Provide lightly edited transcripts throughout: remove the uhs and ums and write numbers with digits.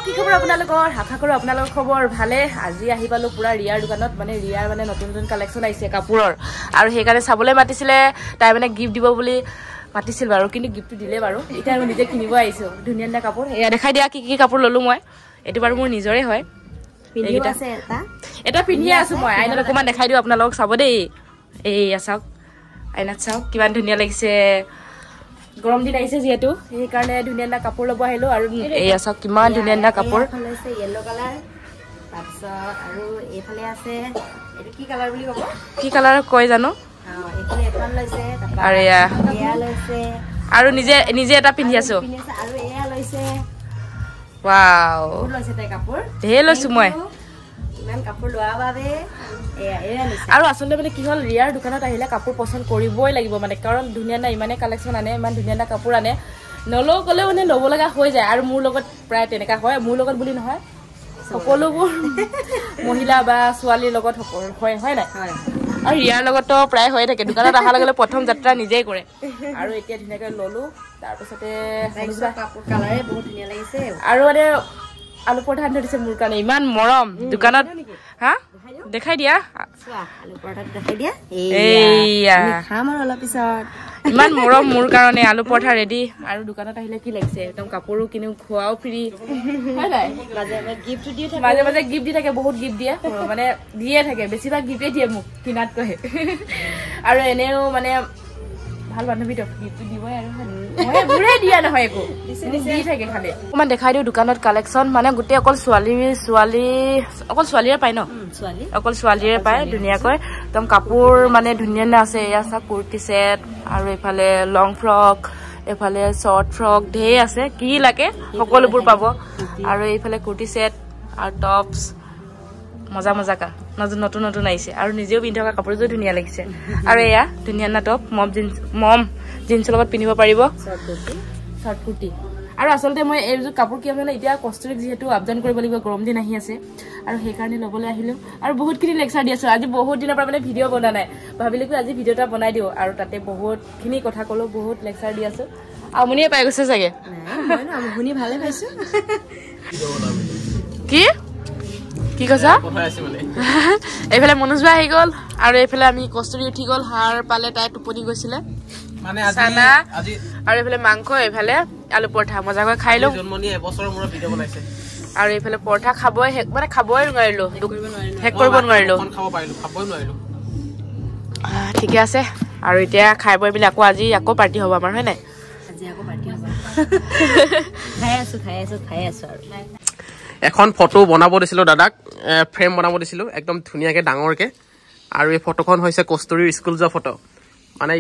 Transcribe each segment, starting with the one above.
কি খবৰ আপোনালোকৰ আশা কৰো আপোনালোকৰ খবৰ ভালে আজি আহি পালো পুৰা ৰিয়াৰ দোকানত মানে ৰিয়াৰ মানে নতুন নতুন কালেকচন আহিছে কাপোৰৰ আৰু সেইকাৰণে চাবলৈ মাতিছিলে তাই মানে গিফট দিব বুলি মাতিছিল বাৰু কিন্তু গিফট দিলে বাৰু এটা আমি নিজে কিনিব আহিছো ধুনীয়া ধুনীয়া কাপোৰ এয়া দেখাই দিয়া কি কি কাপোৰ ললো মই এটো বাৰু মোৰ নিজৰে হয় পিন্ধিও আছে এটা পিন্ধি আছো মই আইনাত অকমান দেখাই দিও আপোনালোকক চাব দেই এই চাওক আইনাত চাওক কিমান ধুনীয়া লাগিছে গৰম দিন আহিছে যেহেতু এই কাৰণে ধুনীয়া ধুনীয়া কাপোৰ লব আহিলো আৰু এই চাওক কিমান ধুনীয়া ধুনীয়া কাপোৰ আছে ইয়েলো কালাৰ তাৰপিছত আৰু এইফালে আছে এটো কি কালাৰ বুলি কব কি কালাৰ কয় জানো এইফালে এখন লৈছে আৰু এয়া লৈছে আৰু নিজে নিজে এটা পিন্ধি আছো আৰু এয়া লৈছে ওয়াও লৈছে তাই কাপোৰ ঢেৰ লৈছো মই ইমান কাপোৰ লোৱা বাবে এয়া লৈছে আৰু আসলে মানে কি হল ৰিয়াৰ দোকানত আহিলে কাপোৰ পছন্দ কৰিবই লাগিব মানে কাৰণ ধুনীয়া না ইমানে কালেকচন আনে ইমান ধুনীয়া না কাপোৰ আনে নলও গলে মানে লব লগা হৈ যায় আৰু মোৰ লগত প্ৰায় তেনেকা হয় মোৰ লগত বুলি নহয় সকলোবোৰ মহিলা বা ছোৱালীৰ লগত হয় নাই আৰু ৰিয়াৰ লগতো প্ৰায় হৈ থাকে দোকানত অহাৰ লগে লগে প্ৰথম যাত্ৰা নিজেই কৰে আৰু এতিয়া ধুনীয়াকৈ ললো তাৰপিছতে কাপোৰ কালাৰে বহুত ধুনীয়া লাগিছে আৰু মানে আলু পৰঠা আনি দিছে মোৰ কাৰণে ইমান মৰম দোকানত হা দেখাই দিয়া আলু পৰঠা দেখাই দিয়া এইয়া খাম আৰু অলপ পিছত ইমান মৰম মোৰ কাৰণে আলু পৰঠা ৰেডি আৰু দোকানত আহিলে কি লাগিছে একদম কাপোৰো কিনো খোৱাও ফ্ৰী হয় নাই মাজে মাজে গিফ্ট দি থাকে বহুত গিফ্ট দিয়ে মানে দিয়ে থাকে বেছিভাগ গিফ্টে দিয়ে মোক কিনাতকৈ আৰু এনেও মানে ভাল বান্ধৱী গিফ্ট দিবই আৰু মই বুঢ়ে দিয়া নহয় একো দি থাকে খালি অকমান দেখাই দিওঁ দোকানত কালেকচন মানে গোটেই অকল অকল ছোৱালীৰে পায় ন অকল ছোৱালীৰে পায় ধুনীয়াকৈ একদম কাপোৰ মানে ধুনীয়া ধুনীয়া আছে এয়া চাওক কুৰ্তি ছেট আৰু এইফালে লং ফ্ৰক এইফালে শৰ্ট ফ্ৰক ঢেৰ আছে কি লাগে সকলোবোৰ পাব আৰু এইফালে কুৰ্তি ছেট আৰু টপছ মজা মজাকা নতুন নতুন আহিছে আৰু নিজেও পিন্ধি থকা কাপোৰযোৰ ধুনীয়া লাগিছে আৰু এয়া ধুনীয়া না টপ মম জিন্সৰ লগত পিন্ধিব পাৰিব শৰ্ট কুৰ্তি আৰু আচলতে মই এইযোৰ কাপোৰ কি মানে এতিয়া কষ্টৰিক যিহেতু আপডাউন কৰিব লাগিব গৰম দিন আহি আছে আৰু সেইকাৰণে ল'বলৈ আহিলো আৰু বহুতখিনি লেকচাৰ দি আছো আজি বহুত দিনৰ পৰা মানে ভিডিঅ' বনোৱা নাই ভাবিলো কি আজি ভিডিঅ' এটা বনাই দিওঁ আৰু তাতে বহুতখিনি কথা ক'লো বহুত লেকচাৰ দি আছো আমনিয়ে পাই গৈছে চাগে শুনি ভালে পাইছো কি কি কৈছা এইফালে মনোজ ভাই আহি গ'ল আৰু এইফালে আমি কষ্টৰি উঠি গ'ল হাৰ পালে তাই টোপনি গৈছিলে মানে চানা আৰু এইফালে মাংস এইফালে আলু পৰঠা মজাকৈ খাই লওঁ জন্মনি এবছৰৰ মূৰত ভিডিঅ' বনাইছে আৰু এইফালে পৰঠা খাবই মানে খাবই নোৱাৰিলো শেষ কৰিব নোৱাৰিলো ঠিকে আছে আৰু এতিয়া খাই বৈ পেলাই আজি আকৌ পাৰ্টি হ'ব আমাৰ হয় নাই খাই আছো আৰু এখন ফটো বনাব দিছিলো দাদাক ফ্ৰেম বনাব দিছিলো একদম ধুনীয়াকে ডাঙৰকে আৰু এই ফটোখন হৈছে কষ্টৰিৰ স্কুল যোৱা ফটো মানে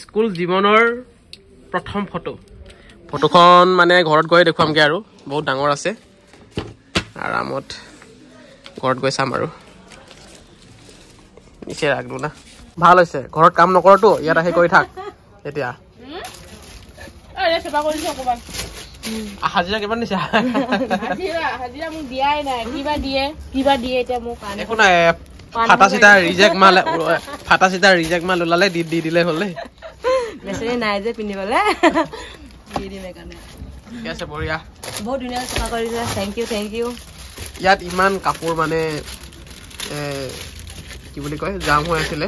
স্কুল জীৱনৰ প্ৰথম ফটোখন মানে ঘৰত গৈ দেখুৱামগে আৰু বহুত ডাঙৰ আছে আৰামত ঘৰত গৈ চাম আৰু নিচে ৰাখো না ভাল হৈছে ঘৰত কাম নকৰতো ইয়াত আহি কৰি থাক এতিয়া হাজিৰা কিমান দিছে হাজিৰা মোক দিয়াই নাই কিবা দিয়ে এতিয়া মোক একো নাই ফাটা চিটা ৰিজেক্ট মাল ওলালে দি দিলে হ'ল মেছেজ নাই যে পিন্ধিবলে দি দিম এইকাৰণে ঠিক আছে বঢ়িয়া বহুত ধুনীয়া চাফা কৰিছে থেংক ইউ ইয়াত ইমান কাপোৰ মানে কি বুলি কয় জাম হৈ আছিলে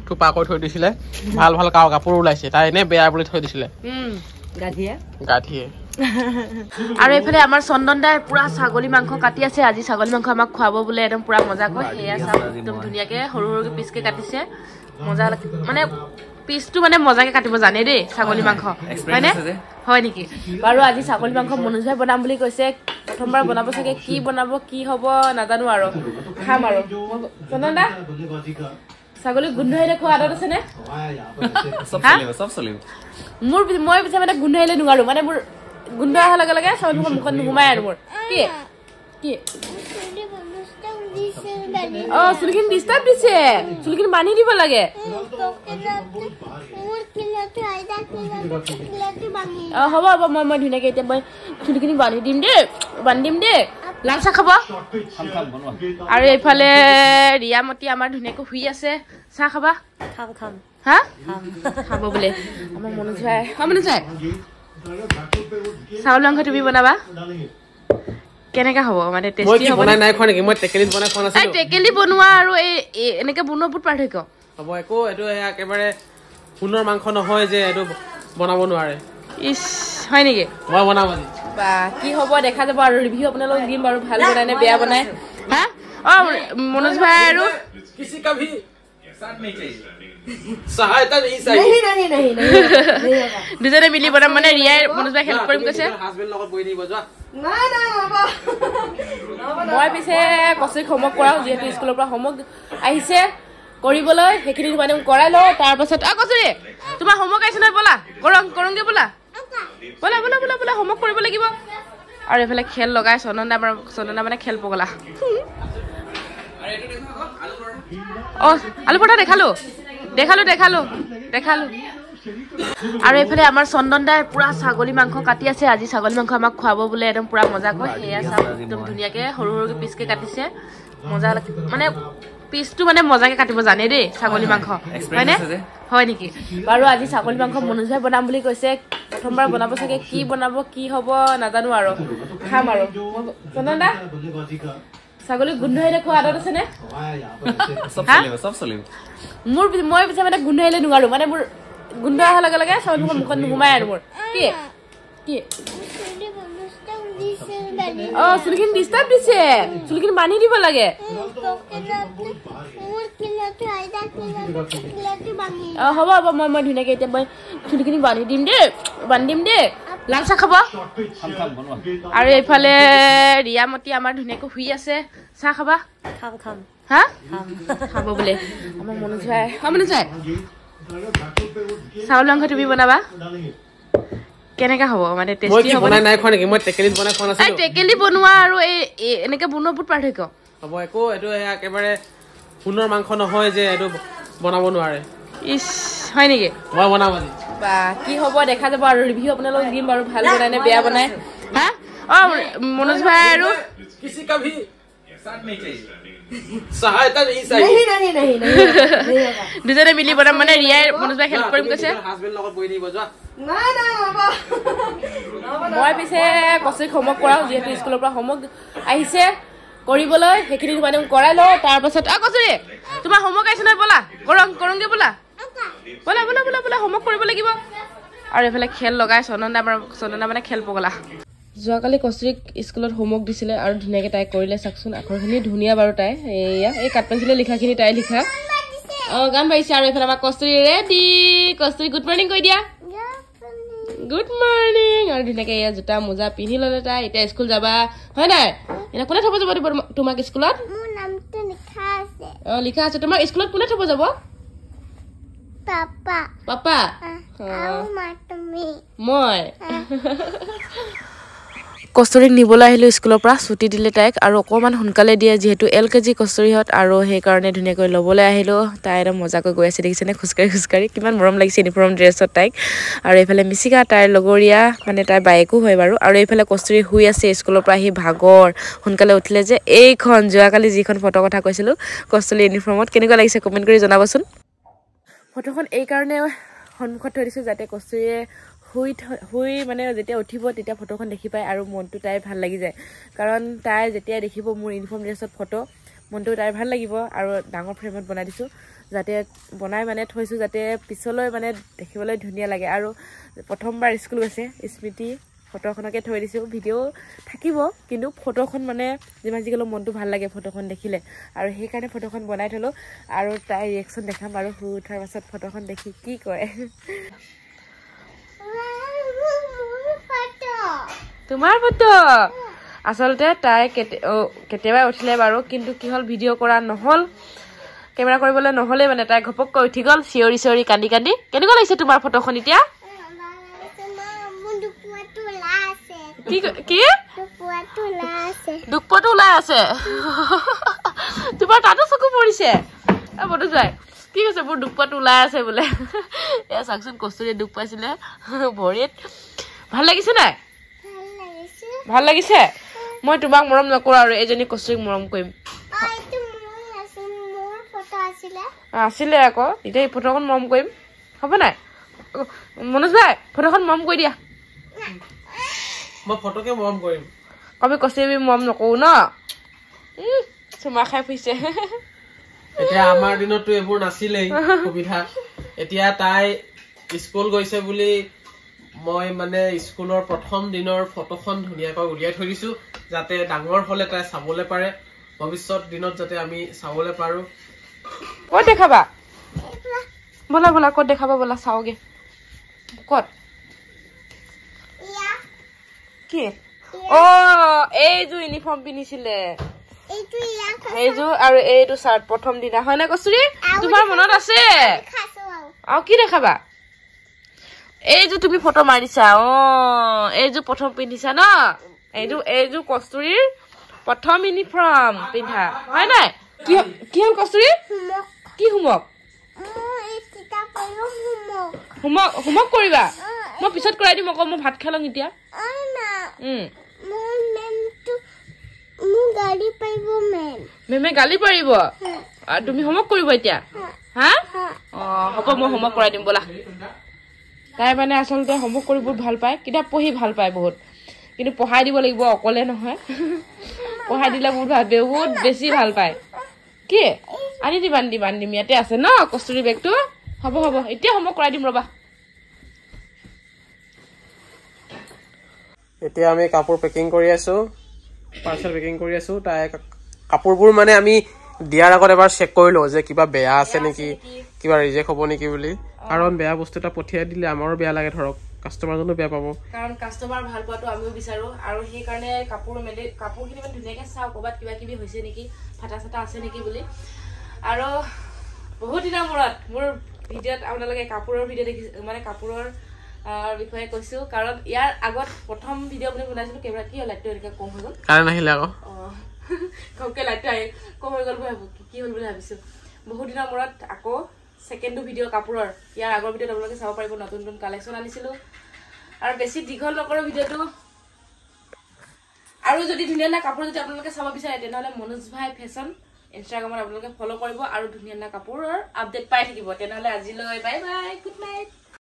থোপা কৰি থৈ দিছিলে ভাল ভাল কাপোৰ ওলাইছে তাই এনে বেয়া বুলি থৈ দিছিলে গাঠিয়ে আৰু এইফালে আমাৰ চন্দন দাই পুৰা ছাগলী মাংস কাটি আছে আজি ছাগলী মাংস আমাক খুৱাব বোলে একদম পুৰা মজাকৈ সেয়া চাওক একদম ধুনীয়াকে সৰু সৰুকে পিচকে কাটিছে মজা মানে পিচটো মানে মজাকে কাটিব জানে দেই ছাগলী মাংস হয়নে হয় নেকি বাৰু আজি ছাগলী মাংস মনোজ ভাই বনাম বুলি কৈছে প্ৰথমবাৰ বনাব চাগে কি বনাব কি হ'ব নাজানো আৰু খাম আৰু চন্দন দা ছাগলী গোন্ধ আহিলে খোৱা আদত আছে নে মই পিছে মানে গোন্ধ আহিলে নোৱাৰো মানে মোৰ গোন্ধ অহাৰ লগে লগে ছাগলী মুখত নোসোমাই আৰু মোৰ কি চুলিখিনি ডিষ্টাৰ্ব দিছে চুলিখিনি বান্ধি দিব লাগে হ'ব মই ধুনীয়াকে এতিয়া মই চুলিখিনি বান্ধি দিম দেই লাল চাহ খাব আৰু এইফালে ৰিয়ামতি আমাৰ ধুনীয়াকৈ শুই আছে চাহ খাবা খাম হা খাব বোলে আমাৰ মনোজ ভাই চাউল মাংস তুমি বনাবা কেনেকা হ'ব মানে মই টেষ্টি কি হ'ব বনাই নাই খোৱা নেকি মই টেকেলিত বনাই খোৱা নাছিলো এই টেকেলি বনোৱা আৰু এই এনেকে বনোৱা বহুত পাৰ্থক্য হ'ব একো এইটো একেবাৰে সোণৰ মাংস নহয় যে এইটো বনাব নোৱাৰে ইছ হয় নেকি মই বনাম আজি বা কি হ'ব দেখা যাব আৰু ৰিভিউ আপোনালোকক দিম বাৰু ভাল বনাই নে বেয়া বনাই হা অ মনোজ ভাই আৰু किसी का भी साथ नहीं चाहिए सहायता नहीं चाहिए नहीं দুজনে মিলি বনাম মানে ৰিয়াই মনোজ ভাই হেল্প কৰিম কৈছে হাজবেণ্ড লগত বহি দিব যোৱা মই পিছে কচুৰিক হোমৱৰ্ক কৰাওঁ যিহেতু স্কুলৰ পৰা হোমৱৰ্ক আহিছে কৰিবলৈ সেইখিনি মানে কৰাই লওঁ তাৰপাছত কচুৰি তোমাৰ হোমৱৰ্ক আহিছে নহয় ব'লা কৰোঁগে ব'লা ব'লা ব'লা ব'লা ব'লা হোমৱৰ্ক কৰিব লাগিব আৰু এইফালে খেল লগাই চন্দনা মানে খেল পগলা অঁ আলু পৰঠা দেখালো আৰু এইফালে আমাৰ চন্দন দাই পুৰা ছাগলী মাংস কাটি আছে আজি ছাগলী মাংস আমাক খুৱাব বোলে একদম পুৰা মজাকৈ সেয়া চাওক একদম ধুনীয়াকৈ সৰু সৰুকৈ পিচকৈ কাটিছে মজা মানে পিচটো মানে মজাকৈ কাটিব জানে দেই ছাগলী মাংস হয়নে হয় নেকি বাৰু আজি ছাগলী মাংস মনোজ ভাই বনাম বুলি কৈছে প্ৰথমবাৰ বনাব চাগে কি বনাব কি হ'ব নাজানো আৰু খাম আৰু চন্দন দা ছাগলী গোন্ধ আহিলে খোৱা আদত আছেনে মোৰ মই পিছে মানে গোন্ধ আহিলে নোৱাৰো মানে মোৰ গোন্ধ অহাৰ লগে লগে ছাগলী মুখত নোসোমাই আৰু মোৰ কি চুলিখিনি ডিষ্টাৰ্ব দিছে চুলিখিনি বান্ধি দিব লাগে হ'ব মই ধুনীয়াকৈ এতিয়া মই চুলিখিনি বান্ধি দিম দেই লাল চাহ খাব আৰু এইফালে ৰিয়ামতি আমাৰ ধুনীয়াকৈ শুই আছে চাহ খাবা খাম হা খাব বোলে আমাৰ মনোজ ভাই চাউল মাংস তুমি বনাবা কেনেকা হ'ব মানে টেষ্টি হ'ব বনাই নাই খোৱা নেকি মই টেকেলিত বনাই খোৱা নাছিলো টেকেলি বনোৱা আৰু এই এনেকে বনোৱা বহুত পাৰ্থক্য হ'ব একো এইটো একেবাৰে সোণৰ মাংস নহয় যে এইটো বনাব নোৱাৰে ইছ হয় নেকি মই বনাম আজি বা কি হ'ব দেখা যাব আৰু ৰিভিউ আপোনালোকক দিম বাৰু ভাল বনাই নে বেয়া বনাই হা অ মনোজ ভাই আৰু किसी का भी साथ नहीं चाहिए सहायता नहीं चाहिए দুজনে মিলি বনাম মানে ৰিয়াই মনোজ ভাই হেল্প কৰিম কৈছে হাজবেণ্ড লগত বহি দিব যোৱা মই পিছে কচুৰিক হোমৱৰ্ক কৰাওঁ যিহেতু স্কুলৰ পৰা হোমৱৰ্ক আহিছে কৰিবলৈ সেইখিনি মানে কৰাই লওঁ তাৰপাছত কচুৰি তোমাৰ হোমৱৰ্ক আহিছে নহয় ব'লা কৰোঁগে ব'লা হোমৱৰ্ক কৰিব লাগিব আৰু এইফালে খেল লগাই চন্দনা মানে খেল পগলা যোৱাকালি কচুৰিক স্কুলত হোমৱৰ্ক দিছিলে আৰু ধুনীয়াকৈ তাই কৰিলে চাওকচোন আখৰখিনি ধুনীয়া বাৰু তাই এয়া এই কাঠ পেঞ্চিলে লিখাখিনি তাই লিখা গান বাঢ়িছে আৰু এইফালে আমাৰ কচুৰি ৰেডি কচুৰি গুড মৰ্ণিং কৈ দিয়া গুড মৰ্ণিং আৰু ধুনীয়াকৈ এয়া জোতা মোজা পিন্ধি ল'লে তাই এতিয়া স্কুল যাবা হয় নাই এতিয়া কোনে থ'ব যাব দিব তোমাক স্কুলত লিখা আছে তোমাৰ স্কুলত কোনে থ'ব যাব পাপা মই কস্তুৰীক নিবলৈ আহিলোঁ স্কুলৰ পৰা ছুটি দিলে তাইক আৰু অকণমান সোনকালে দিয়ে যিহেতু LKG কস্তুৰীহঁত আৰু সেইকাৰণে ধুনীয়াকৈ ল'বলৈ আহিলোঁ তাই একদম মজাকৈ গৈ আছে দেখিছেনে খোজকাঢ়ি কিমান মৰম লাগিছে ইউনিফৰ্ম ড্ৰেছত তাইক আৰু এইফালে মিচিকা তাইৰ লগৰীয়া মানে তাইৰ বায়েকো হয় বাৰু আৰু এইফালে কস্তুৰী শুই আছে স্কুলৰ পৰা আহি ভাগৰ সোনকালে উঠিলে যে এইখন যোৱাকালি যিখন ফটো কথা কৈছিলোঁ কস্তুৰী ইউনিফৰ্মত কেনেকুৱা লাগিছে কমেণ্ট কৰি জনাবচোন ফটোখন এইকাৰণে সন্মুখত থৈ দিছোঁ যাতে কস্তুৰীয়ে শুই মানে যেতিয়া উঠিব তেতিয়া ফটোখন দেখি পায় আৰু মনটো তাইৰ ভাল লাগি যায় কাৰণ তাই যেতিয়া দেখিব মোৰ ইউনিফৰ্ম ড্ৰেছত ফটো মনটো তাইৰ ভাল লাগিব আৰু ডাঙৰ ফ্ৰেমত বনাই দিছোঁ যাতে বনাই মানে থৈছোঁ যাতে পিছলৈ মানে দেখিবলৈ ধুনীয়া লাগে আৰু প্ৰথমবাৰ স্কুল গৈছে স্মৃতি ফটোখনকে থৈ দিছোঁ ভিডিঅ' থাকিব কিন্তু ফটোখন মানে যিমান যি ক'লেও মনটো ভাল লাগে ফটোখন দেখিলে আৰু সেইকাৰণে ফটোখন বনাই থ'লোঁ আৰু তাইৰ ৰিয়েকশ্যন দেখাম আৰু শুই উঠাৰ পাছত ফটোখন দেখি কি কয় তোমাৰ ফটো আচলতে তাই কেতিয়াবা উঠিলে বাৰু কিন্তু কি হ'ল ভিডিঅ' কৰা নহ'ল কেমেৰা কৰিবলৈ নহ'লে মানে তাই ঘপককৈ উঠি গ'ল চিঞৰি কান্দি কেনেকুৱা লাগিছে তোমাৰ ফটোখন এতিয়া কি দুখপোৱাটো ওলাই আছে তোমাৰ তাতো চকু পৰিছে ফটো যায় কি কৈছে মোৰ দুখপোৱাটো ওলাই আছে বোলে এয়া চাওকচোন কস্তুৰীয়ে দুখ পাইছিলে ভৰিত ভাল লাগিছে নাই ভাল লাগিছে মই তোমাক মৰম নকৰোঁ আৰু এজনী কস্তুৰীক মৰম কৰিম আছিলে আকৌ এতিয়া এই ফটোখন মৰম কৰিম হ'ব নাই মনোজ ভাই ফটোখন মৰম কৰি দিয়া মই ফটোকে মৰম কৰিম কবি কষ্টুৰি মৰম নকৰো ন চুমা খাই ফুৰিছে এতিয়া আমাৰ দিনততো এইবোৰ নাছিলেই সুবিধা এতিয়া তাই স্কুল গৈছে বুলি মই মানে স্কুলৰ প্ৰথম দিনৰ ফটোখন ধুনীয়াকৈ উলিয়াই থৈ দিছো যাতে ডাঙৰ হলে তাই চাবলৈ পাৰে ভৱিষ্যত দিনত যাতে আমি চাবলৈ পাৰো ক'ত দেখাবা বলা বলা ক'ত দেখাবা বলা চাওগে ক'ত কি অ এইটো ইউনিফৰ্ম পিন্ধিছিলে এইটো আৰু এইটো চাৰ্ট প্ৰথম দিনা হয় না কষ্টুৰি তোমাৰ মনত আছে আৰু কি দেখাবা এইটো তুমি ফটো মাৰিছা অ এইটো প্ৰথম পিন্ধিছা ন এইটো কষ্টুৰিৰ প্ৰথম ইউনিফৰ্ম পিন্ধা হয় নাই কি হ'ল কষ্টুৰি কি হোমৱৰ্ক কৰিবা মই পিছত কৰাই দিম আকৌ মই ভাত খাই লম এতিয়া মেমে গালি পাৰিব আৰু তুমি হোমৱৰ্ক কৰিব এতিয়া হা অ হ'ব মই হোমৱৰ্ক কৰাই দিম ব'লা তাই মানে আচলতে হোমৱৰ্ক কৰি বহুত ভাল পায় কিতাপ পঢ়ি ভাল পায় বহুত কিন্তু পঢ়াই দিব লাগিব অকলে নহয় পঢ়াই দিলে বহুত বেছি ভাল পায় কি আনি দিম ইয়াতে আছে ন কষ্টুৰি বেগটো হ'ব এতিয়া হোমৱৰ্ক কৰাই দিম ৰবা এতিয়া আমি কাপোৰ পেকিং কৰি আছো পাৰ্চেল পেকিং কৰি আছো তাই কাপোৰবোৰ মানে আমি দিয়াৰ আগত এবাৰ চেক কৰি লওঁ যে কিবা বেয়া আছে নেকি কিবা ৰিজেক্ট হ'ব নেকি বুলি কাৰণ বেয়া বস্তু এটা পঠিয়াই দিলে আমাৰো বেয়া লাগে ধৰক কাষ্টমাৰজনো বেয়া পাব কাৰণ কাষ্টমাৰ ভাল পোৱাটো আমিও বিচাৰো আৰু সেই কাৰণে কাপোৰখিনি মানে ধুনীয়াকৈ চাওঁ ক'ৰবাত কিবা কিবি হৈছে নেকি ফাটা চাটা আছে নেকি বুলি আৰু বহুত দিনৰ মূৰত মোৰ ভিডিঅ'ত আপোনালোকে কাপোৰৰ ভিডিঅ' দেখিছে মানে কাপোৰৰ বিষয়ে কৈছো কাৰণ ইয়াৰ আগত প্ৰথম ভিডিঅ' আপুনি বনাইছিলো কেমেৰা কি লাইটটো এনেকৈ কম হৈ গ'ল কাৰেণ্ট আহিলে আকৌ কমকৈ লাইটটো আহি কম হৈ গ'ল কি হ'ল বুলি ভাবিছো বহুত দিনৰ মূৰত আকৌ ছেকেণ্ডটো ভিডিঅ' কাপোৰৰ ইয়াৰ আগৰ ভিডিঅ'ত আপোনালোকে চাব পাৰিব নতুন কালেকশ্যন আনিছিলো আৰু বেছি দীঘল নকৰো ভিডিঅ'টো আৰু যদি ধুনীয়া কাপোৰ যদি আপোনালোকে চাব বিচাৰে তেনেহ'লে মনোজ ভাই ফেশ্বন ইনষ্টাগ্ৰামত আপোনালোকে ফ'ল' কৰিব আৰু ধুনীয়া কাপোৰৰ আপডেট পাই থাকিব তেনেহ'লে আজিলৈ বাই বাই গুড নাইট